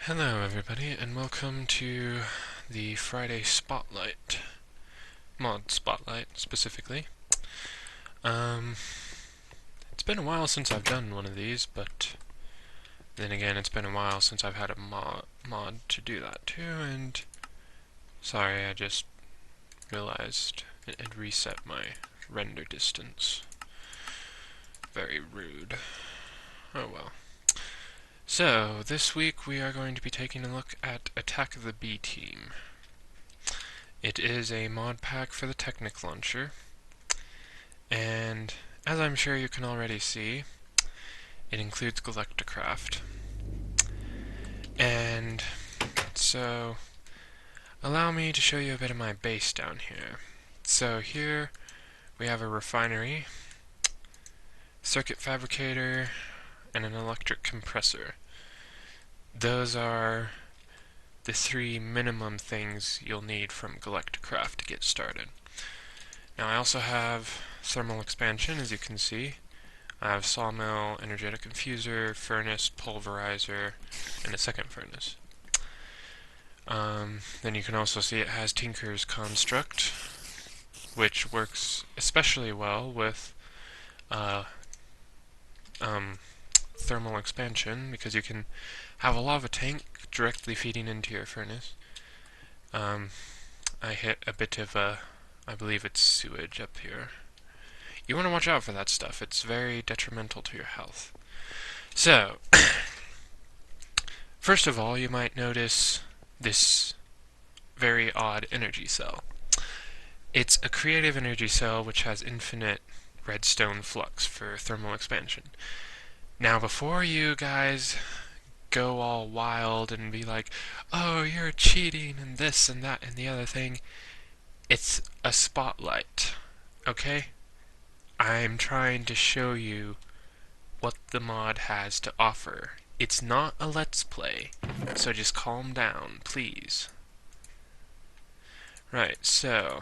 Hello everybody, and welcome to the Friday Spotlight, Mod Spotlight specifically. It's been a while since I've done one of these, but then again it's been a while since I've had a mod to do that too, and sorry, I just realized it had reset my render distance. Very rude. Oh well. So, this week we are going to be taking a look at Attack of the B Team. It is a mod pack for the Technic Launcher, and as I'm sure you can already see, it includes Tropicraft. And so, allow me to show you a bit of my base down here. So here we have a refinery, circuit fabricator, and an electric compressor. Those are the three minimum things you'll need from Galacticraft to get started. Now I also have thermal expansion, as you can see. I have sawmill, energetic infuser, furnace, pulverizer, and a second furnace. Then you can also see it has Tinker's Construct, which works especially well with thermal expansion, because you can have a lava tank directly feeding into your furnace. I hit a bit of I believe it's sewage up here. You want to watch out for that stuff. It's very detrimental to your health. So, first of all, you might notice this very odd energy cell. It's a creative energy cell which has infinite redstone flux for thermal expansion. Now, before you guys go all wild and be like, oh, you're cheating and this and that and the other thing, it's a spotlight, okay? I'm trying to show you what the mod has to offer. It's not a let's play, so just calm down, please. Right, so,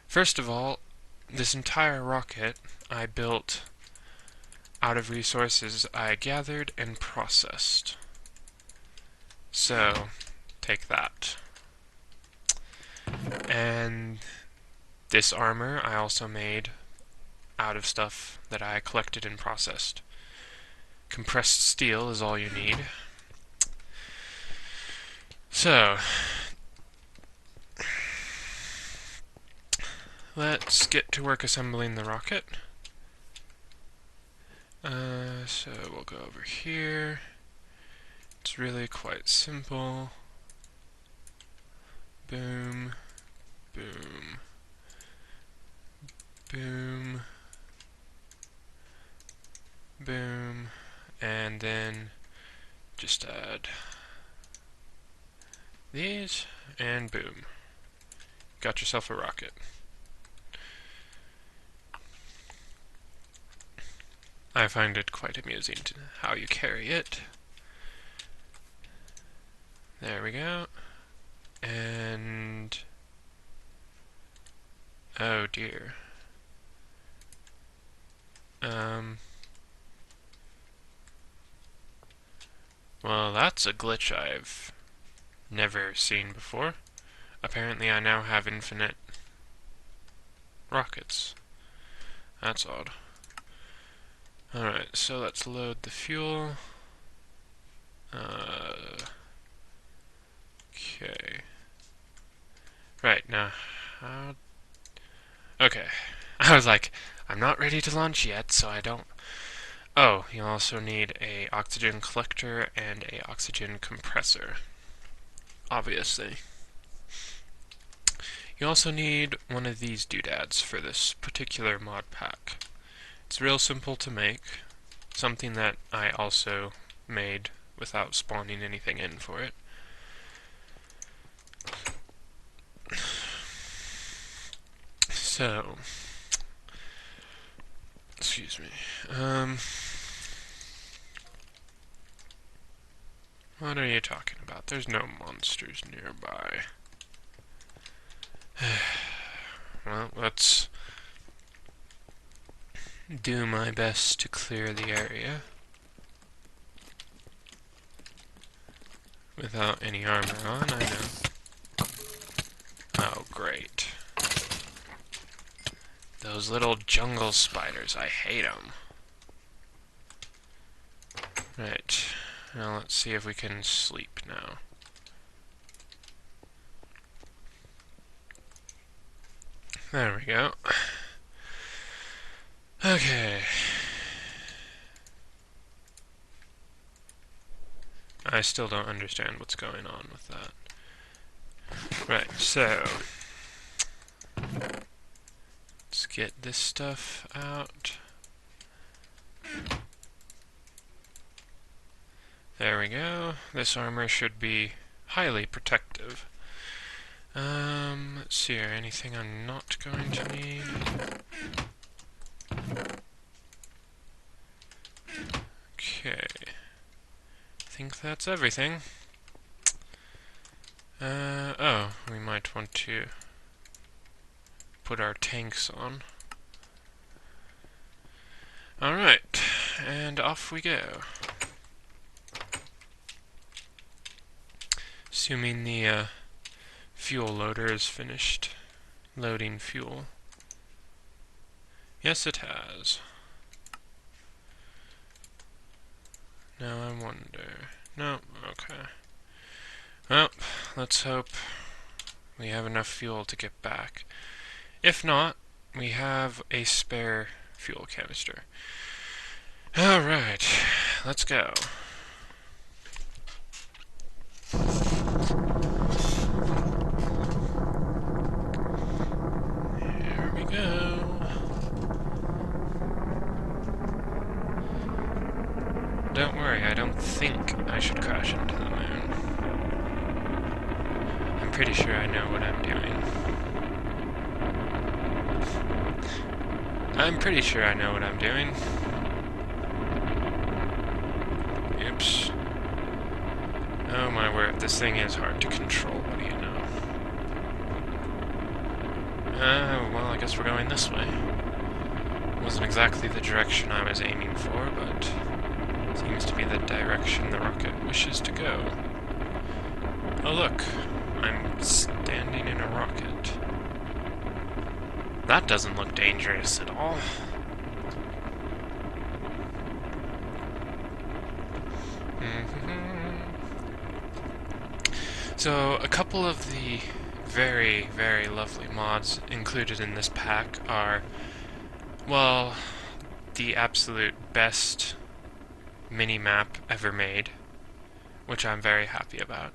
first of all, this entire rocket I built out of resources I gathered and processed. So, take that. And this armor I also made out of stuff that I collected and processed. Compressed steel is all you need. So, let's get to work assembling the rocket. So we'll go over here. It's really quite simple. Boom, boom, boom, boom, and then just add these, and boom. Got yourself a rocket. I find it quite amusing to how you carry it. There we go. And oh dear. Well, that's a glitch I've never seen before. Apparently I now have infinite rockets. That's odd. Alright, so let's load the fuel. Okay. Right, now, how... Okay. I was like, I'm not ready to launch yet, so I don't... Oh, you also need a oxygen collector and a oxygen compressor. Obviously. You also need one of these doodads for this particular mod pack. It's real simple to make, something that I also made without spawning anything in for it. So, excuse me. What are you talking about? There's no monsters nearby. Well, let's do my best to clear the area. without any armor on, I know. Oh, great. Those little jungle spiders, I hate them. Right, now let's see if we can sleep now. There we go. Okay. I still don't understand what's going on with that. Right, so let's get this stuff out. There we go. This armor should be highly protective. Let's see here. Anything I'm not going to need? Okay. I think that's everything. Oh, we might want to put our tanks on. Alright, and off we go. Assuming the fuel loader is finished loading fuel. Yes, it has. Now I wonder. No, okay. Well, let's hope we have enough fuel to get back. If not, we have a spare fuel canister. Alright, let's go. Here we go. Don't worry, I don't think I should crash into the moon. I'm pretty sure I know what I'm doing. I'm pretty sure I know what I'm doing. Oops. Oh my word, this thing is hard to control, what do you know? Well, I guess we're going this way. Wasn't exactly the direction I was aiming for, but seems to be the direction the rocket wishes to go. Oh look, I'm standing in a rocket. That doesn't look dangerous at all. So, a couple of the very, very lovely mods included in this pack are, well, the absolute best mini-map ever made, which I'm very happy about.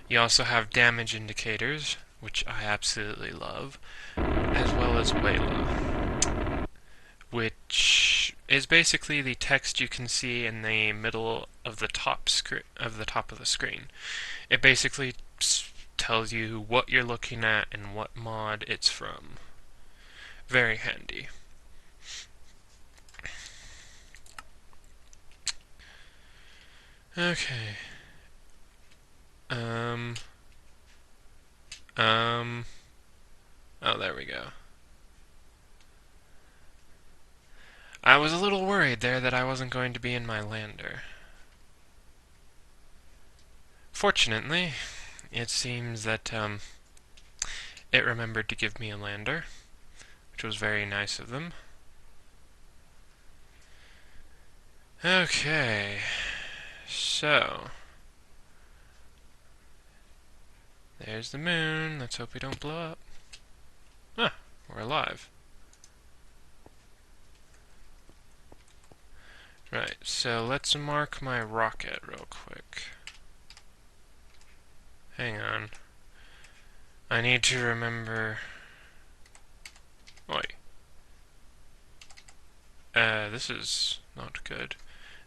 You also have damage indicators, which I absolutely love, as well as Wayla, which is basically the text you can see in the middle of the top of the screen. It basically tells you what you're looking at and what mod it's from. Very handy. Okay. Oh, there we go. I was a little worried there that I wasn't going to be in my lander. Fortunately, it seems that, it remembered to give me a lander, which was very nice of them. Okay, so there's the moon. Let's hope we don't blow up. Ah, we're alive. Right, so let's mark my rocket real quick. Hang on. I need to remember... Oi. This is not good.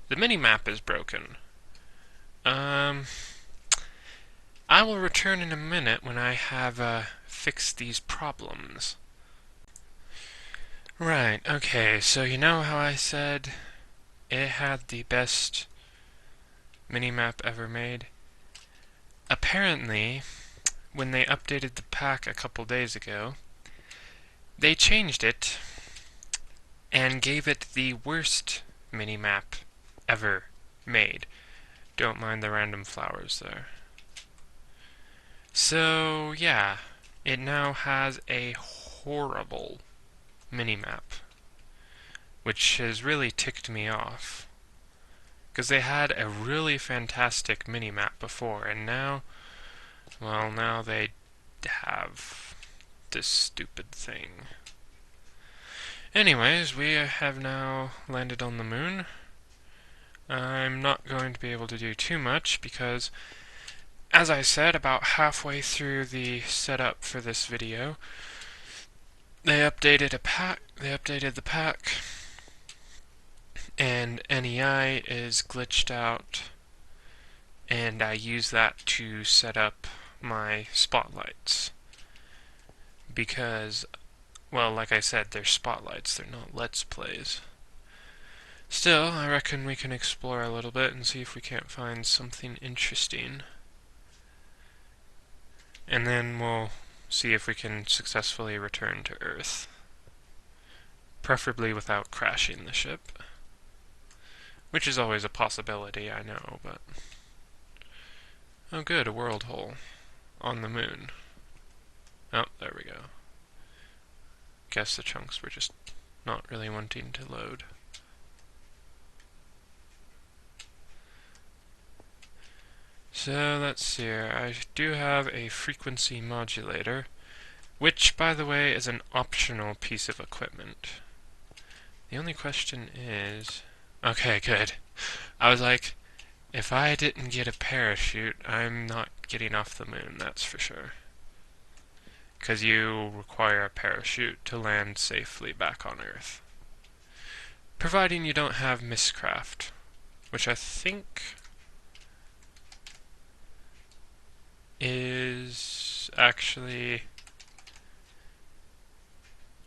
The mini-map is broken. I will return in a minute when I have, fixed these problems. Right, okay, so you know how I said it had the best mini-map ever made? Apparently, when they updated the pack a couple days ago, they changed it and gave it the worst mini-map ever made. Don't mind the random flowers there. So, yeah, it now has a horrible minimap, which has really ticked me off. Because they had a really fantastic minimap before, and now, well, now they have this stupid thing. Anyways, we have now landed on the moon. I'm not going to be able to do too much because, as I said, about halfway through the setup for this video, they updated the pack, and NEI is glitched out, and I use that to set up my spotlights. Because, well, like I said, they're spotlights, they're not Let's Plays. Still, I reckon we can explore a little bit and see if we can't find something interesting. And then we'll see if we can successfully return to Earth. Preferably without crashing the ship. Which is always a possibility, I know, but... Oh good, a world hole. On the moon. Oh, there we go. Guess the chunks were just not really wanting to load. So, let's see here. I do have a frequency modulator, which, by the way, is an optional piece of equipment. The only question is... Okay, good. I was like, if I didn't get a parachute, I'm not getting off the moon, that's for sure. Because you require a parachute to land safely back on Earth. Providing you don't have miscraft, which I think is actually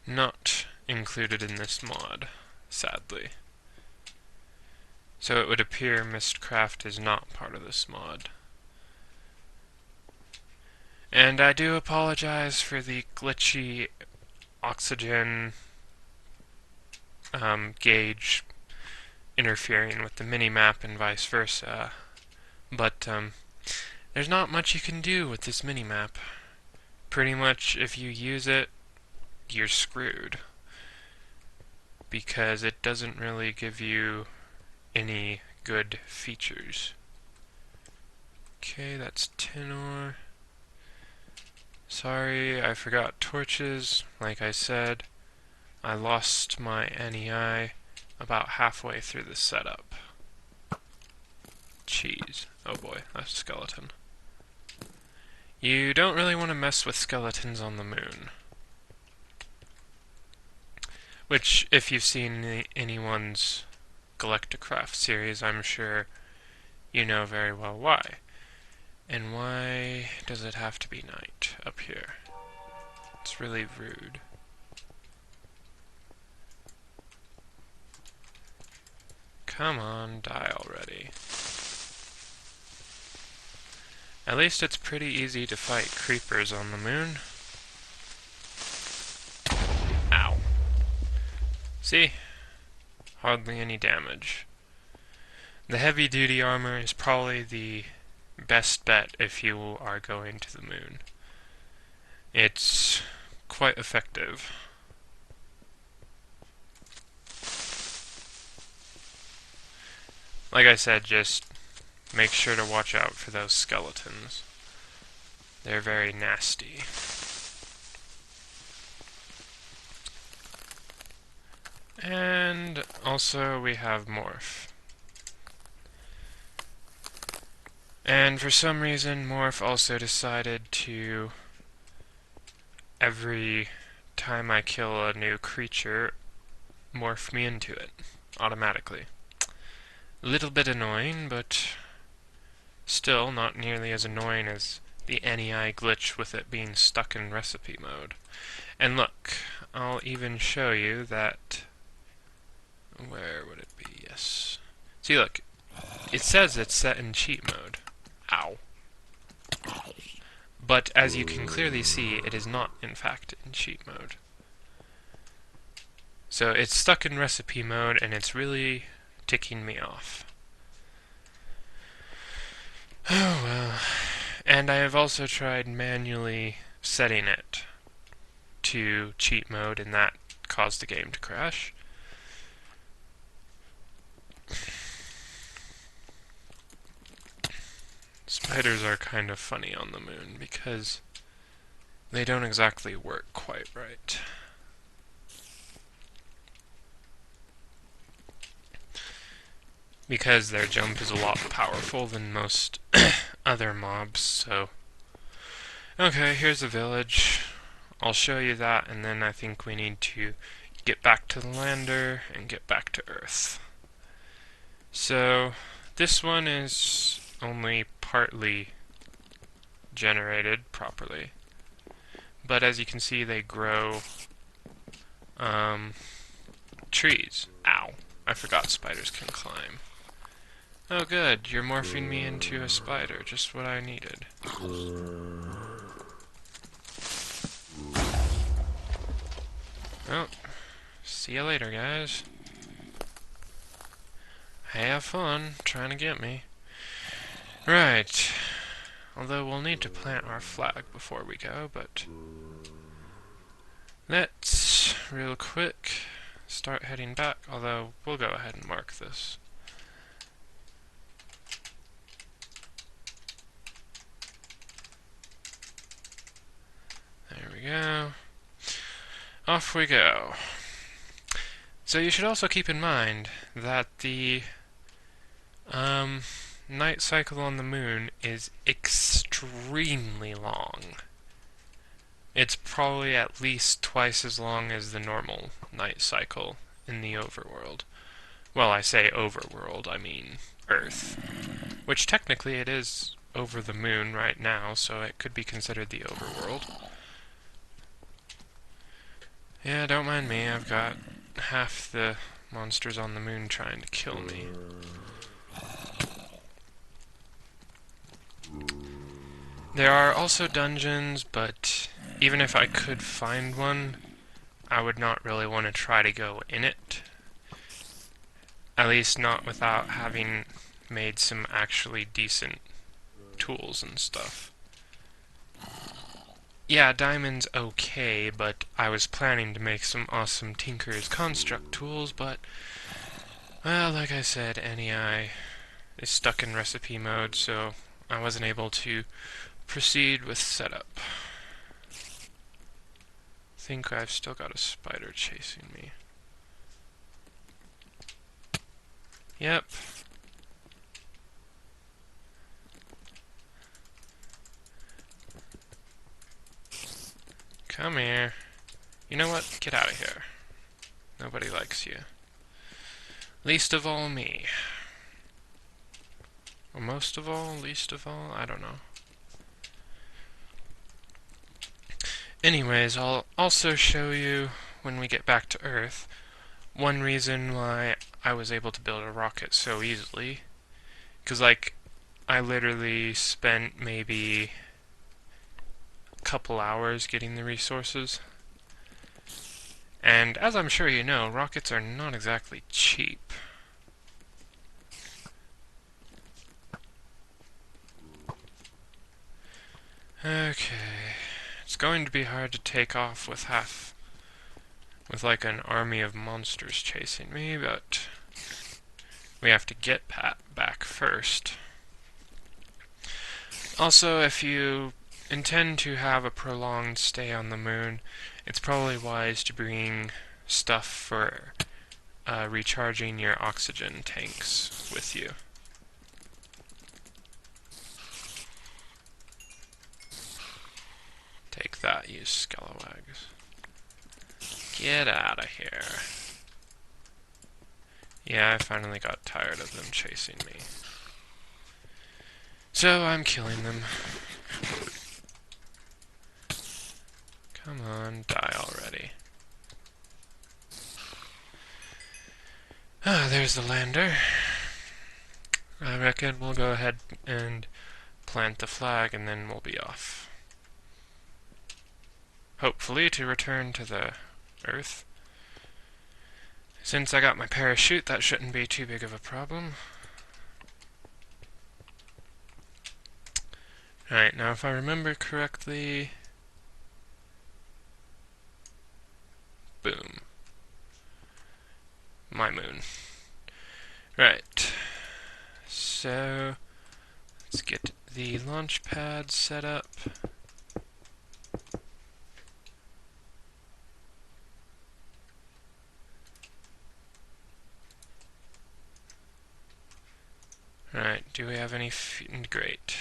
not included in this mod, sadly. So it would appear Mistcraft is not part of this mod. And I do apologize for the glitchy oxygen gauge interfering with the minimap and vice versa. But there's not much you can do with this minimap. Pretty much if you use it, you're screwed. Because it doesn't really give you any good features. Okay, that's tin ore. Sorry, I forgot torches. Like I said, I lost my NEI about halfway through the setup. Cheese. Oh boy, that's a skeleton. You don't really want to mess with skeletons on the moon. Which, if you've seen anyone's Tropicraft series, I'm sure you know very well why. And why does it have to be night up here? It's really rude. Come on, die already. At least it's pretty easy to fight creepers on the moon. Ow. See? Hardly any damage. The heavy-duty armor is probably the best bet if you are going to the moon. It's quite effective. Like I said, just make sure to watch out for those skeletons. They're very nasty. And also we have Morph. And for some reason, Morph also decided to, every time I kill a new creature, morph me into it, automatically. A little bit annoying, but still not nearly as annoying as the NEI glitch with it being stuck in recipe mode. And look, I'll even show you that... Where would it be? Yes. See, look. It says it's set in cheat mode. Ow. But as you can clearly see, it is not, in fact, in cheat mode. So it's stuck in recipe mode, and it's really ticking me off. Oh well. And I have also tried manually setting it to cheat mode, and that caused the game to crash. Spiders are kind of funny on the moon because they don't exactly work quite right. Because their jump is a lot powerful than most other mobs, so... Okay, here's the village. I'll show you that, and then I think we need to get back to the lander and get back to Earth. So, this one is only partly generated properly. But as you can see, they grow trees. Ow. I forgot spiders can climb. Oh good, you're morphing me into a spider, just what I needed. Well, see you later, guys. Have fun trying to get me. Right. Although we'll need to plant our flag before we go, but... let's, real quick, start heading back, although we'll go ahead and mark this. There we go. Off we go. So you should also keep in mind that the night cycle on the moon is extremely long. It's probably at least twice as long as the normal night cycle in the overworld. Well, I say overworld, I mean Earth. Which technically it is over the moon right now, so it could be considered the overworld. Yeah, don't mind me, I've got half the monsters on the moon trying to kill me. There are also dungeons, but even if I could find one, I would not really want to try to go in it. At least not without having made some actually decent tools and stuff. Yeah, diamond's okay, but I was planning to make some awesome Tinker's Construct tools, but, well, like I said, NEI is stuck in recipe mode, so I wasn't able to proceed with setup. I think I've still got a spider chasing me. Yep. Come here. You know what? Get out of here. Nobody likes you. Least of all me. Or most of all, least of all, I don't know. Anyways, I'll also show you, when we get back to Earth, one reason why I was able to build a rocket so easily. Because, like, I literally spent maybe a couple hours getting the resources. And as I'm sure you know, rockets are not exactly cheap. Okay. It's going to be hard to take off with like an army of monsters chasing me, but we have to get back first. Also, if you intend to have a prolonged stay on the moon, it's probably wise to bring stuff for recharging your oxygen tanks with you. Take that, you scalawags. Get out of here. Yeah, I finally got tired of them chasing me. So I'm killing them. Come on, die already. Ah, there's the lander. I reckon we'll go ahead and plant the flag and then we'll be off. Hopefully to return to the Earth. Since I got my parachute, that shouldn't be too big of a problem. Alright, now if I remember correctly... Boom. My moon. Right. So... let's get the launch pad set up. Alright, do we have any... great.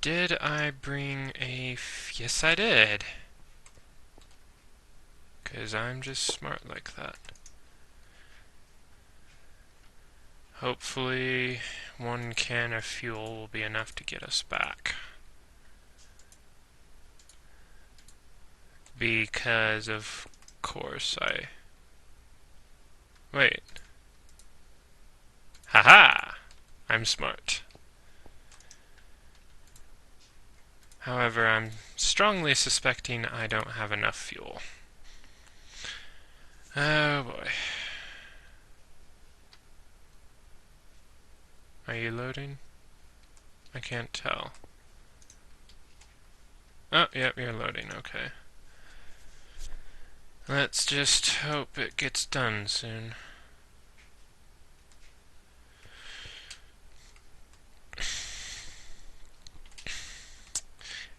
Did I bring a... yes, I did! 'Cause I'm just smart like that. Hopefully, 1 can of fuel will be enough to get us back. Because, of course, wait. Haha! I'm smart. However, I'm strongly suspecting I don't have enough fuel. Oh boy. Are you loading? I can't tell. Oh, yep, you're loading, okay. Let's just hope it gets done soon.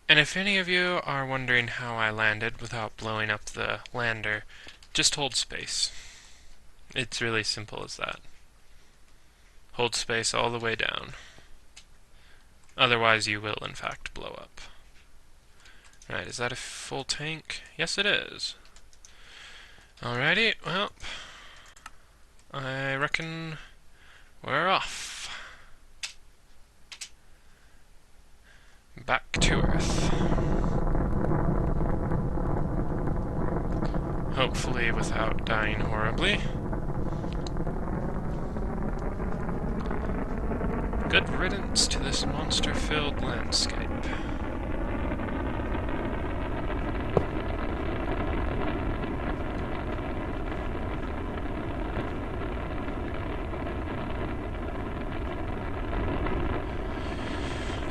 And if any of you are wondering how I landed without blowing up the lander, just hold space. It's really simple as that. Hold space all the way down. Otherwise you will in fact blow up. Right, is that a full tank? Yes it is. Alrighty, well, I reckon we're off. Back to Earth. Hopefully without dying horribly. Good riddance to this monster-filled landscape.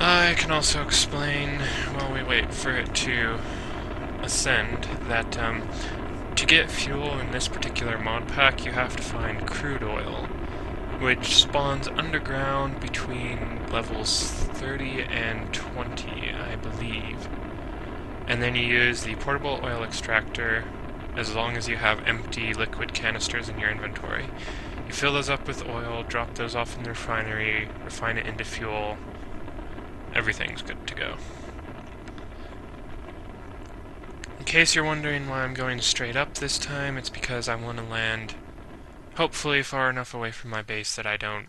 I can also explain, while we wait for it to ascend, that to get fuel in this particular mod pack you have to find crude oil, which spawns underground between levels 30 and 20, I believe. And then you use the portable oil extractor as long as you have empty liquid canisters in your inventory. You fill those up with oil, drop those off in the refinery, refine it into fuel. Everything's good to go. In case you're wondering why I'm going straight up this time, it's because I want to land hopefully far enough away from my base that I don't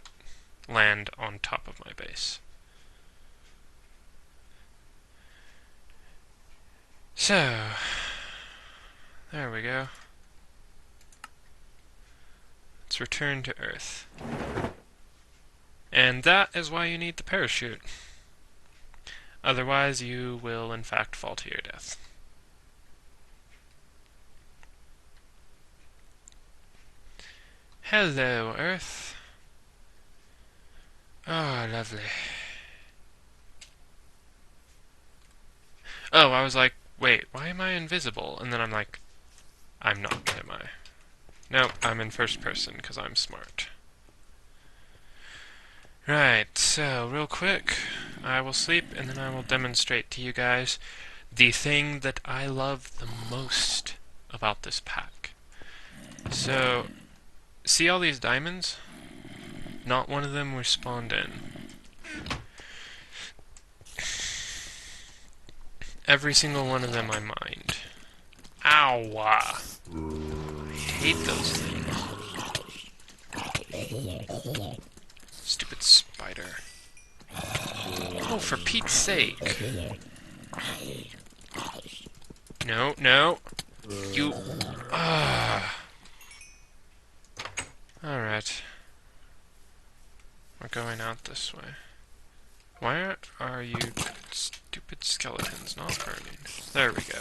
land on top of my base. So, there we go. Let's return to Earth. And that is why you need the parachute. Otherwise, you will in fact fall to your death. Hello, Earth. Oh, lovely. Oh, I was like, wait, why am I invisible? And then I'm like, I'm not, am I? Nope, I'm in first person because I'm smart. Right, so real quick, I will sleep and then I will demonstrate to you guys the thing that I love the most about this pack. So, see all these diamonds? Not one of them were spawned in. Every single one of them I mined. Ow! I hate those things. Stupid spider. Oh, for Pete's sake. No, no. You... Alright. We're going out this way. Why are you stupid skeletons not burning? There we go.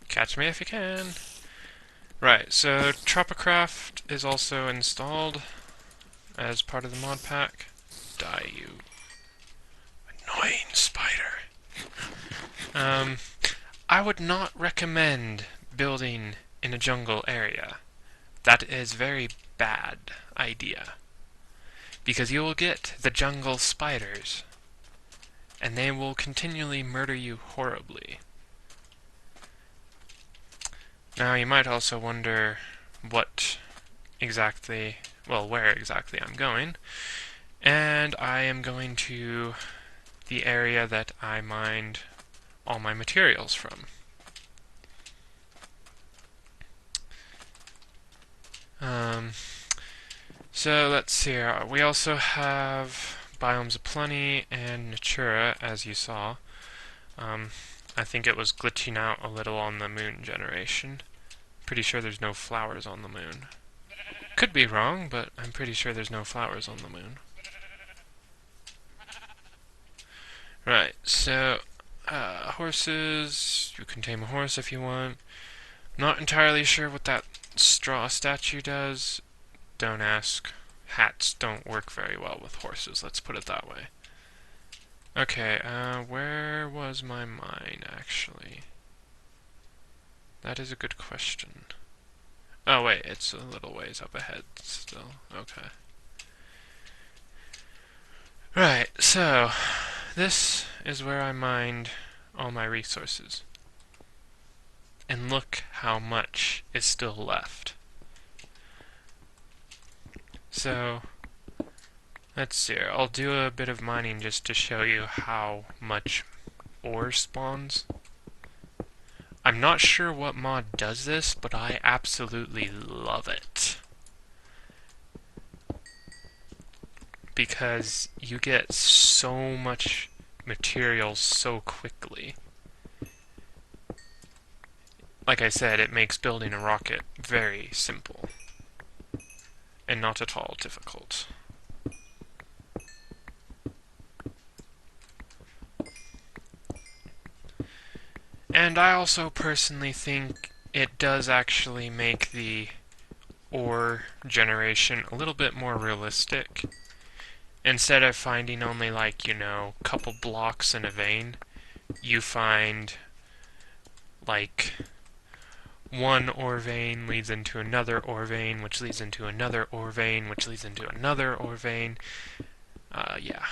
Catch me if you can. Right, so Tropicraft is also installed. as part of the mod pack. Die, you annoying spider. I would not recommend building in a jungle area. That is very bad idea. Because you will get the jungle spiders, and they will continually murder you horribly. Now you might also wonder what exactly, well, where exactly I'm going, and I am going to the area that I mined all my materials from. So let's see here. We also have Biomes Aplenty and Natura, as you saw. I think it was glitching out a little on the moon generation. Pretty sure there's no flowers on the moon. Could be wrong, but I'm pretty sure there's no flowers on the moon. Right, so horses, you can tame a horse if you want. Not entirely sure what that straw statue does. Don't ask. Hats don't work very well with horses, let's put it that way. Okay, where was my mine, actually? That is a good question. Oh wait, it's a little ways up ahead still. Okay. Right, so this is where I mined all my resources. And look how much is still left. So, let's see here. I'll do a bit of mining just to show you how much ore spawns. I'm not sure what mod does this, but I absolutely love it. Because you get so much material so quickly. Like I said, it makes building a rocket very simple. And not at all difficult. And I also personally think it does actually make the ore generation a little bit more realistic. Instead of finding only like, you know, a couple blocks in a vein, you find like one ore vein leads into another ore vein, which leads into another ore vein, which leads into another ore vein. Yeah.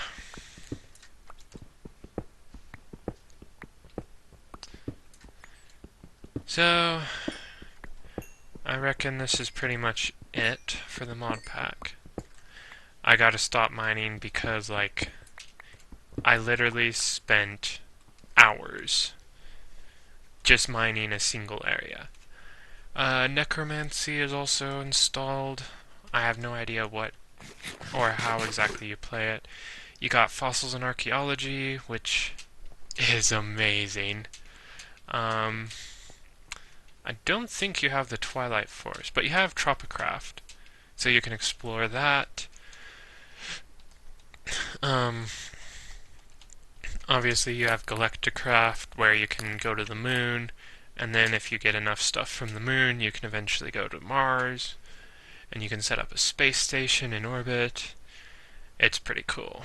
So, I reckon this is pretty much it for the mod pack. I gotta stop mining because, like, I literally spent hours just mining a single area. Necromancy is also installed. I have no idea what or how exactly you play it. You got Fossils and Archaeology, which is amazing. I don't think you have the Twilight Forest, but you have Tropicraft, so you can explore that. Obviously you have Galacticraft, where you can go to the moon, and then if you get enough stuff from the moon, you can eventually go to Mars, and you can set up a space station in orbit. It's pretty cool.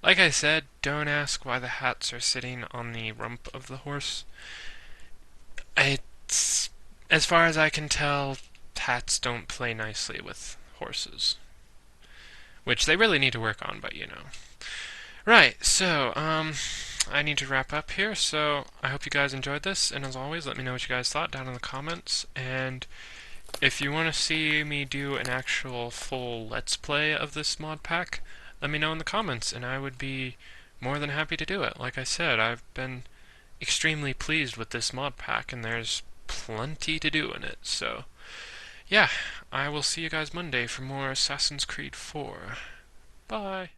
Like I said, don't ask why the hats are sitting on the rump of the horse. It's, as far as I can tell, hats don't play nicely with horses. Which they really need to work on, but you know. Right, so, I need to wrap up here, so I hope you guys enjoyed this, and as always, let me know what you guys thought down in the comments, and if you want to see me do an actual full Let's Play of this mod pack, let me know in the comments, and I would be more than happy to do it. Like I said, I've been extremely pleased with this mod pack, and there's plenty to do in it, so yeah, I will see you guys Monday for more Assassin's Creed 4. Bye!